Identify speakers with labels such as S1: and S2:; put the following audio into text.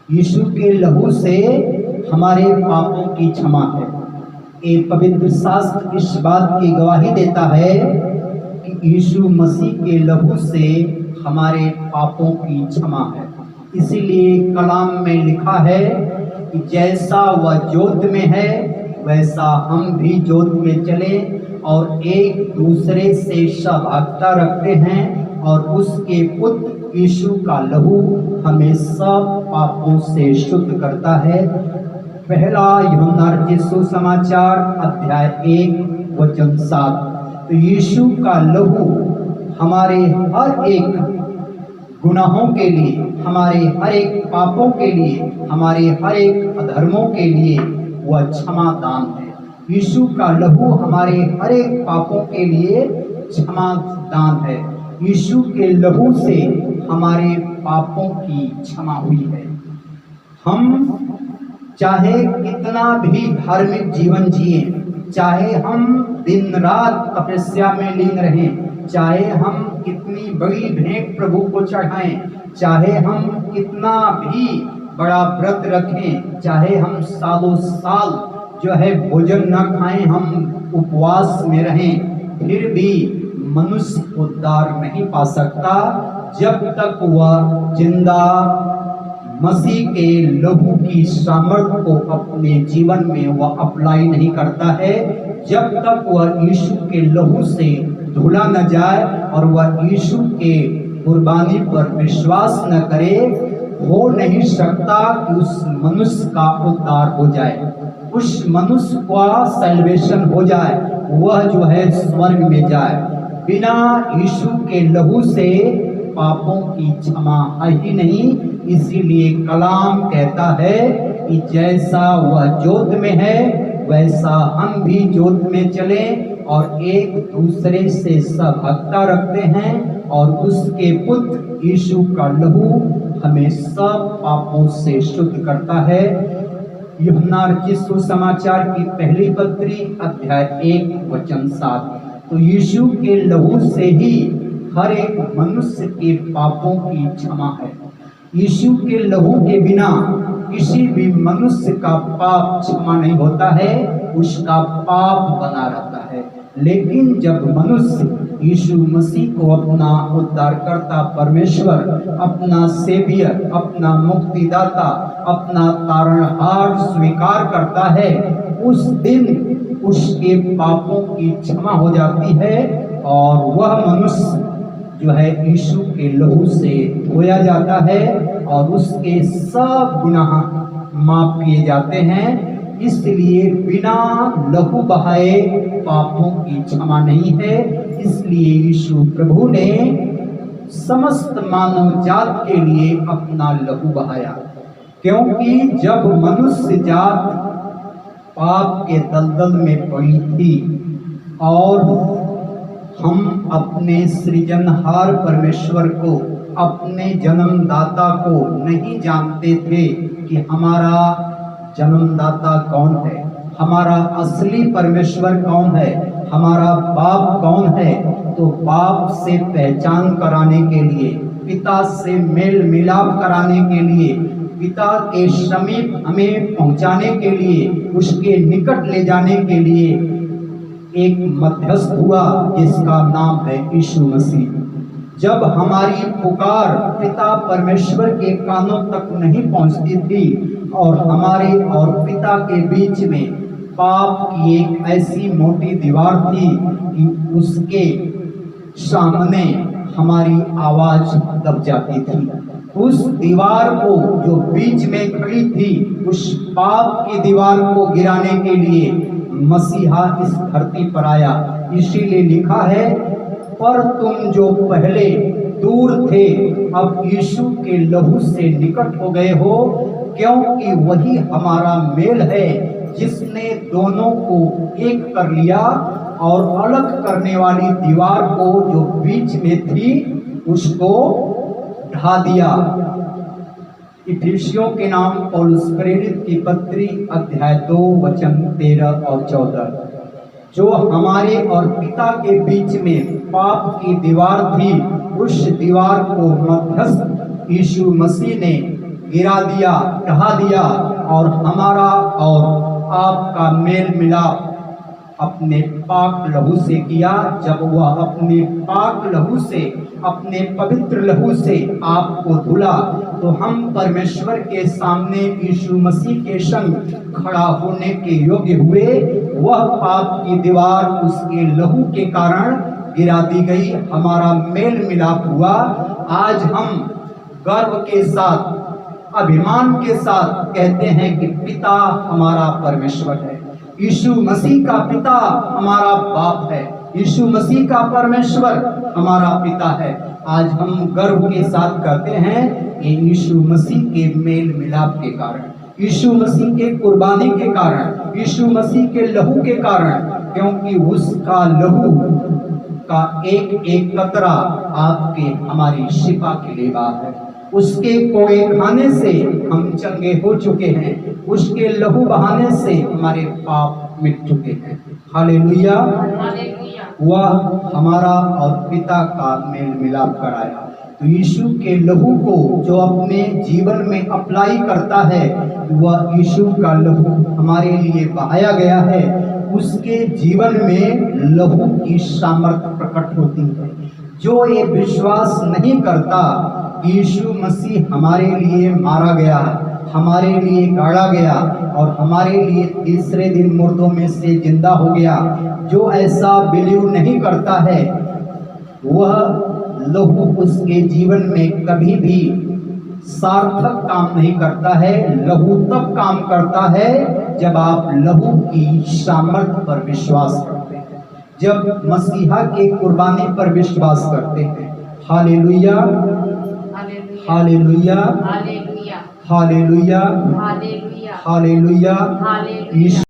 S1: यीशु के लहू से हमारे पापों की क्षमा है। ये पवित्र शास्त्र इस बात की गवाही देता है कि यीशु मसीह के लहू से हमारे पापों की क्षमा है। इसीलिए कलाम में लिखा है कि जैसा वह जोत में है वैसा हम भी जोत में चले और एक दूसरे से सहभागिता रखते हैं, और उसके पुत्र यीशु का लहू हमें सब पापों से शुद्ध करता है। पहला यूहन्ना रचित सुसमाचार अध्याय 1 वचन 7। तो यीशु का लहू हमारे हर एक गुनाहों के लिए, हमारे हर एक पापों के लिए, हमारे हर एक अधर्मों के लिए वह क्षमा दान है। यीशु का लहू हमारे हर एक पापों के लिए क्षमा दान है। यीशु के लहू से हमारे पापों की क्षमा हुई है। हम चाहे कितना भी धार्मिक जीवन जिए, चाहे हम दिन रात तपस्या में लीन रहें, चाहे हम कितनी बड़ी भेंट प्रभु को चढ़ाएं, चाहे हम कितना भी बड़ा व्रत रखें, चाहे हम सालों साल जो है भोजन न खाएं, हम उपवास में रहें, फिर भी मनुष्य उद्धार नहीं पा सकता जब तक वह जिंदा मसीह के लहू की सामर्थ्य को अपने जीवन में वह अप्लाई नहीं करता है। जब तक वह यीशु के लहू से धुला न जाए और वह यीशु के कुर्बानी पर विश्वास न करे, हो नहीं सकता कि उस मनुष्य का उद्धार हो जाए, उस मनुष्य का सैल्वेशन हो जाए, वह जो है स्वर्ग में जाए। बिना यीशु के लहू से पापों की क्षमा है ही नहीं। इसीलिए कलाम कहता है कि जैसा वह जोत में है वैसा हम भी जोत में चले और एक दूसरे से सहभागिता रखते हैं, और उसके पुत्र यीशु का लहू हमें सब पापों से शुद्ध करता है। यूहन्ना रचित सुसमाचार की पहली पत्री अध्याय 1 वचन 7। तो यीशु के लहू से ही हर एक मनुष्य के पापों की क्षमा है। यीशु के लहू के बिना किसी भी मनुष्य का पाप क्षमा नहीं होता है, उसका पाप बना रहता है। लेकिन जब मनुष्य यीशु मसीह को अपना उद्धारकर्ता परमेश्वर, अपना सेवियर, अपना मुक्तिदाता, अपना तारणहार स्वीकार करता है, उस दिन उसके पापों की क्षमा हो जाती है और वह मनुष्य जो है यीशु के लहू से धोया जाता है और उसके सब गुनाह माफ किए जाते हैं। इसलिए बिना लहू बहाए पापों की क्षमा नहीं है। इसलिए यीशु प्रभु ने समस्त मानव जात के लिए अपना लहू बहाया, क्योंकि जब मनुष्य जात पाप के दलदल में पड़ी थी और हम अपने सृजनहार परमेश्वर को, अपने जन्मदाता को नहीं जानते थे कि हमारा जन्मदाता कौन है, हमारा असली परमेश्वर कौन है, हमारा बाप कौन है। तो बाप से पहचान कराने के लिए, पिता से मेल मिलाप कराने के लिए, पिता के समीप हमें पहुंचाने के लिए, उसके निकट ले जाने के लिए एक मध्यस्थ हुआ जिसका नाम है यीशु मसीह। जब हमारी पुकार पिता परमेश्वर के कानों तक नहीं पहुंचती थी और हमारे और पिता के बीच में पाप की एक ऐसी मोटी दीवार थी कि उसके सामने हमारी आवाज दब जाती थी, उस दीवार को जो बीच में खड़ी थी, उस पाप की दीवार को गिराने के लिए मसीहा इस धरती पर आया। इसीलिए लिखा है, पर तुम जो पहले दूर थे अब यीशु के लहू से निकट हो गए हो, क्योंकि वही हमारा मेल है जिसने दोनों को एक कर लिया और अलग करने वाली दीवार को जो बीच में थी उसको ढा दिया। इफिसियों के नाम पौलुस प्रेरित की पत्री अध्याय 2 वचन 13 और 14। जो हमारे और पिता के बीच में पाप की दीवार थी, उस दीवार को मध्यस्थ यीशु मसीह ने गिरा दिया, ढहा दिया और हमारा और आपका मेल मिलाप अपने पाक लहू से किया। जब वह अपने पाक लहू से, अपने पवित्र लहू से आपको धुला, तो हम परमेश्वर के सामने यीशु मसीह के संग खड़ा होने के योग्य हुए। वह पाप की दीवार उसके लहू के कारण गिरा दी गई, हमारा मेल मिलाप हुआ। आज हम गर्व के साथ, अभिमान के साथ कहते हैं कि पिता हमारा परमेश्वर है। यीशु मसीह का पिता हमारा बाप है, यीशु मसीह का परमेश्वर हमारा पिता है। आज हम गर्व के साथ कहते हैं कि यीशु मसीह के मेल मिलाप के कारण, यीशु मसीह के कुर्बानी के कारण, यीशु मसीह के लहू के कारण, क्योंकि उसका लहू का एक एक कतरा आपके हमारी शिफा के लिए बात है। उसके कोड़े खाने से हम चंगे हो चुके हैं, उसके लहू बहाने से हमारे पाप मिट चुके हैं। हालेलुया। वह हमारा और पिता का मेल मिलाप कराया। तो यीशु के लहू को जो अपने जीवन में अप्लाई करता है, वह यीशु का लहू हमारे लिए बहाया गया है, उसके जीवन में लहू की सामर्थ्य प्रकट होती है। जो ये विश्वास नहीं करता यीशु मसीह हमारे लिए मारा गया, हमारे लिए गाड़ा गया और हमारे लिए तीसरे दिन मुर्दों में से जिंदा हो गया, जो ऐसा बिलीव नहीं करता है, वह लहू उसके जीवन में कभी भी सार्थक काम नहीं करता है। लहू तब काम करता है जब आप लहू की सामर्थ्य पर विश्वास करते हैं, जब मसीहा के कुर्बानी पर विश्वास करते हैं। Hallelujah, hallelujah, hallelujah, hallelujah, hallelujah.